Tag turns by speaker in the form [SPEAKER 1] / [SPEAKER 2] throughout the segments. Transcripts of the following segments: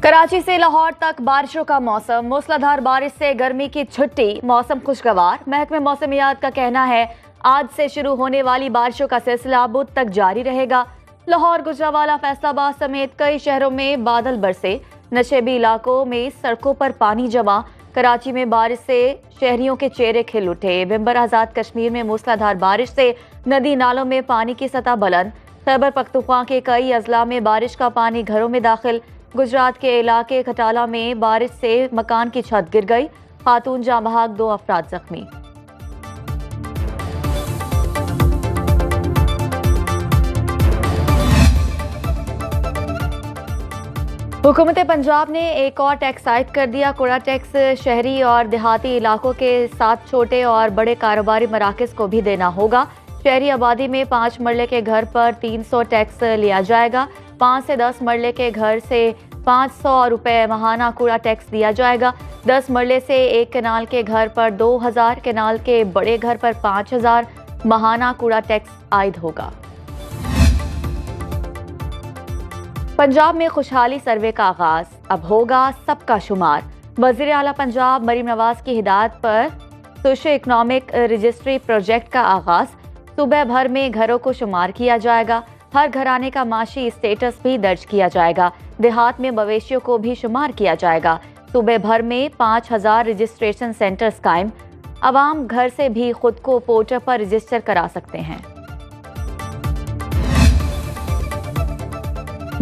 [SPEAKER 1] कराची से लाहौर तक बारिशों का मौसम, मूसलाधार बारिश से गर्मी की छुट्टी, मौसम खुशगवार। महकमे मौसमियात का कहना है आज से शुरू होने वाली बारिशों का सिलसिला बुध तक जारी रहेगा। लाहौर, गुजरावाला, फैसलाबाद समेत कई शहरों में बादल बरसे, नशेबी इलाकों में सड़कों पर पानी जमा। कराची में बारिश से शहरियों के चेहरे खिल उठे। बिंबर आजाद कश्मीर में मूसलाधार बारिश से नदी नालों में पानी की सतह बुलंद। खैबर पख्तूनख्वा के कई अजला में बारिश का पानी घरों में दाखिल। गुजरात के इलाके खटाला में बारिश से मकान की छत गिर गई, खातून जाँ बहक, 2 अफराद जख्मी। हुकूमत पंजाब ने एक और टैक्स आयद कर दिया। कूड़ा टैक्स शहरी और देहाती इलाकों के साथ छोटे और बड़े कारोबारी मराकज़ को भी देना होगा। शहरी आबादी में 5 मरले के घर पर 300 टैक्स लिया जाएगा। 5 से 10 मरले के घर से 500 रुपये माहाना कूड़ा टैक्स दिया जाएगा। 10 मरले से एक केनाल के घर पर 2000, केनाल के बड़े घर पर 5000 माहाना कूड़ा टैक्स आयद होगा। पंजाब में खुशहाली सर्वे का आगाज, अब होगा सबका शुमार। वज़ीर आला पंजाब मरीम नवाज की हिदायत पर सोशो इकनॉमिक रजिस्ट्री प्रोजेक्ट का आगाज। सूबे भर में घरों को शुमार किया जाएगा। हर घराने का माशी स्टेटस भी दर्ज किया जाएगा। देहात में मवेशियों को भी शुमार किया जाएगा। सूबे भर में 5000 रजिस्ट्रेशन सेंटर्स कायम। अवाम घर से भी खुद को पोर्टल पर रजिस्टर करा सकते हैं।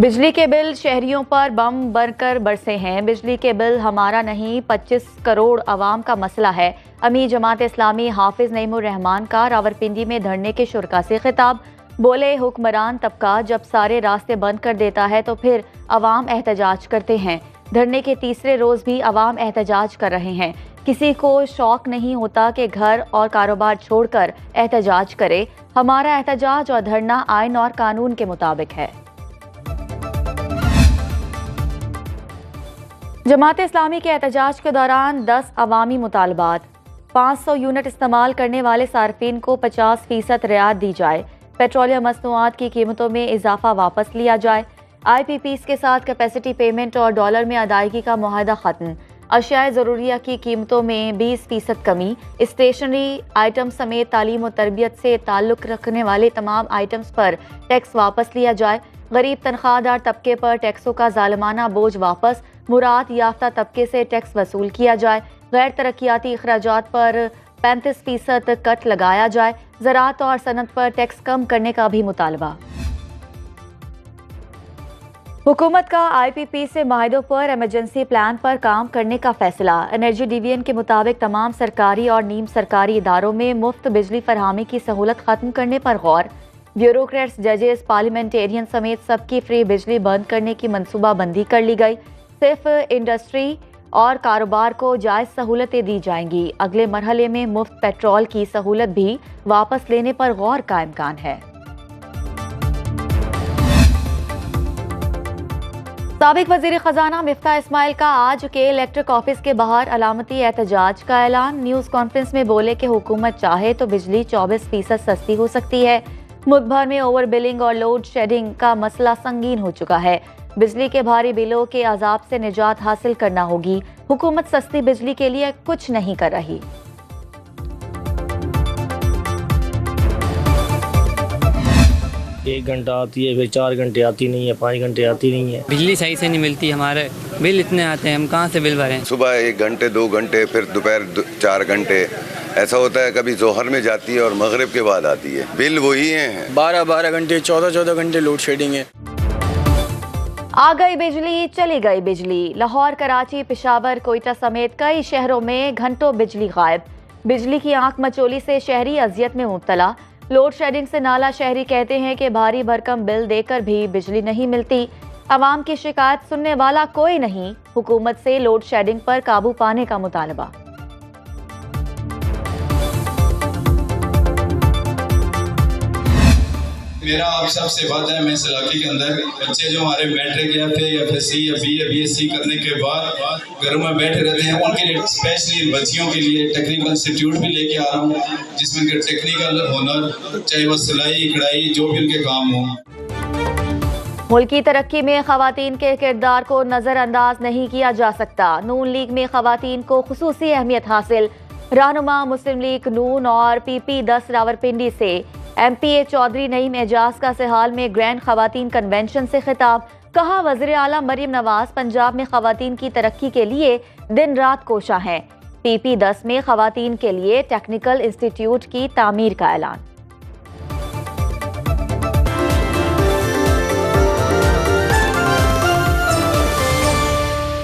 [SPEAKER 1] बिजली के बिल शहरियों पर बम बनकर बरसे हैं। बिजली के बिल हमारा नहीं, 25 करोड़ अवाम का मसला है। अमीर जमात इस्लामी हाफिज नईमुर रहमान का रावलपिंडी में धरने के शुरका से खिताब। बोले, हुक्मरान तबका जब सारे रास्ते बंद कर देता है तो फिर अवाम एहतजाज करते हैं। धरने के तीसरे रोज भी अवाम एहतजाज कर रहे हैं। किसी को शौक नहीं होता कि घर और कारोबार छोड़कर एहतजाज करे। हमारा एहतजाज और धरना आइन और कानून के मुताबिक है। जमात इस्लामी के एहतजाज के दौरान 10 अवामी मुतालबात। 500 यूनिट इस्तेमाल करने वाले सार्फिन को 50% रियायत दी जाए। पेट्रोलियम मसनूआत की कीमतों में इजाफा वापस लिया जाए। IPPs के साथ कैपेसिटी पेमेंट और डॉलर में अदायगी का मुआहदा खत्म। अशियाए ज़रूरिया की कीमतों में 20% कमी। स्टेशनरी आइटम समेत तालीम और तरबियत से ताल्लुक़ रखने वाले तमाम आइटम्स पर टैक्स वापस लिया जाए। गरीब तनख्वाहदार तबके पर टैक्सों का जालिमाना बोझ वापस। मुराद याफ्ता तबके से टैक्स वसूल किया जाए। गैर तरक्याती अखराजात पर 35% कट लगाया जाए। ज़राअत और सनत पर टैक्स कम करने का भी मुतालबा। हुकूमत का IPP से माहिदों पर इमरजेंसी प्लान पर काम करने का फैसला। एनर्जी डिवीजन के मुताबिक तमाम सरकारी और नीम सरकारी इदारों में मुफ्त बिजली फरहामी की सहूलत खत्म करने पर गौर। ब्यूरोक्रेट्स, जजेस, पार्लियामेंटेरियन समेत सबकी फ्री बिजली बंद करने की मनसूबाबंदी कर ली गई। सिर्फ इंडस्ट्री और कारोबार को जायज़ सहूलतें दी जाएंगी। अगले मरहले में मुफ्त पेट्रोल की सहूलत भी वापस लेने पर गौर का इम्कान है। साबिक वज़ीर ख़ज़ाना मिफ्ता इस्माइल का आज के इलेक्ट्रिक ऑफिस के बाहर अलामती एहतजाज का ऐलान। न्यूज़ कॉन्फ्रेंस में बोले कि हुकूमत चाहे तो बिजली 24% सस्ती हो सकती है। मुल्क भर में ओवर बिलिंग और लोड शेडिंग का मसला संगीन हो चुका है। बिजली के भारी बिलों के अजाब से निजात हासिल करना होगी। हुकूमत सस्ती बिजली के लिए कुछ नहीं कर रही।
[SPEAKER 2] एक घंटा आती है, फिर 4 घंटे आती नहीं है, 5 घंटे आती नहीं है।
[SPEAKER 3] बिजली सही से नहीं मिलती। हमारे बिल इतने आते हैं, हम कहाँ से बिल भरें।
[SPEAKER 4] सुबह 1 घंटे 2 घंटे, फिर दोपहर 4 घंटे ऐसा होता है। कभी जोहर में जाती है और मगरिब के बाद आती है। बिल वही हैं।
[SPEAKER 5] 12-12 घंटे, 14-14 घंटे लोड शेडिंग है।
[SPEAKER 1] आ गई बिजली, चली गई बिजली। लाहौर, कराची, पेशावर, कोयटा समेत कई शहरों में घंटों बिजली गायब। बिजली की आंख मचोली से शहरी अजियत में मुब्तला। लोड शेडिंग से नाला शहरी कहते हैं कि भारी भरकम बिल देकर भी बिजली नहीं मिलती। अवाम की शिकायत सुनने वाला कोई नहीं। हुकूमत से लोड शेडिंग पर काबू पाने का मुतालबा।
[SPEAKER 6] मेरा आप सबसे बात है, मैं इस इलाके के अंदर बच्चे जो हमारे मैट्रिक या फिर FSC या BA BSc करने के बाद घरों में बैठे रहते हैं, उनके लिए स्पेशली बच्चियों के लिए टेक्निकल इंस्टीट्यूट भी लेके आ रहा हूँ, जिसमें कि टेक्निकल हुनर, चाहे वह सिलाई, कढ़ाई, जो भी उनके काम हो।
[SPEAKER 1] मुल्क की तरक्की में खवातीन के किरदार को नजरअंदाज नहीं किया जा सकता। नून लीग में खवातीन को खुसूसी अहमियत हासिल। रहनुमा मुस्लिम लीग नून और PP10 रावलपिंडी से MPA चौधरी नईम एजाज का सिहाल में ग्रैंड खवातीन कन्वेंशन से खिताब। कहा, वज़ीर आला मरियम नवाज पंजाब में खवातीन की तरक्की के लिए दिन रात कोशा हैं। PP10 में खवातीन के लिए टेक्निकल इंस्टीट्यूट की तामीर का ऐलान।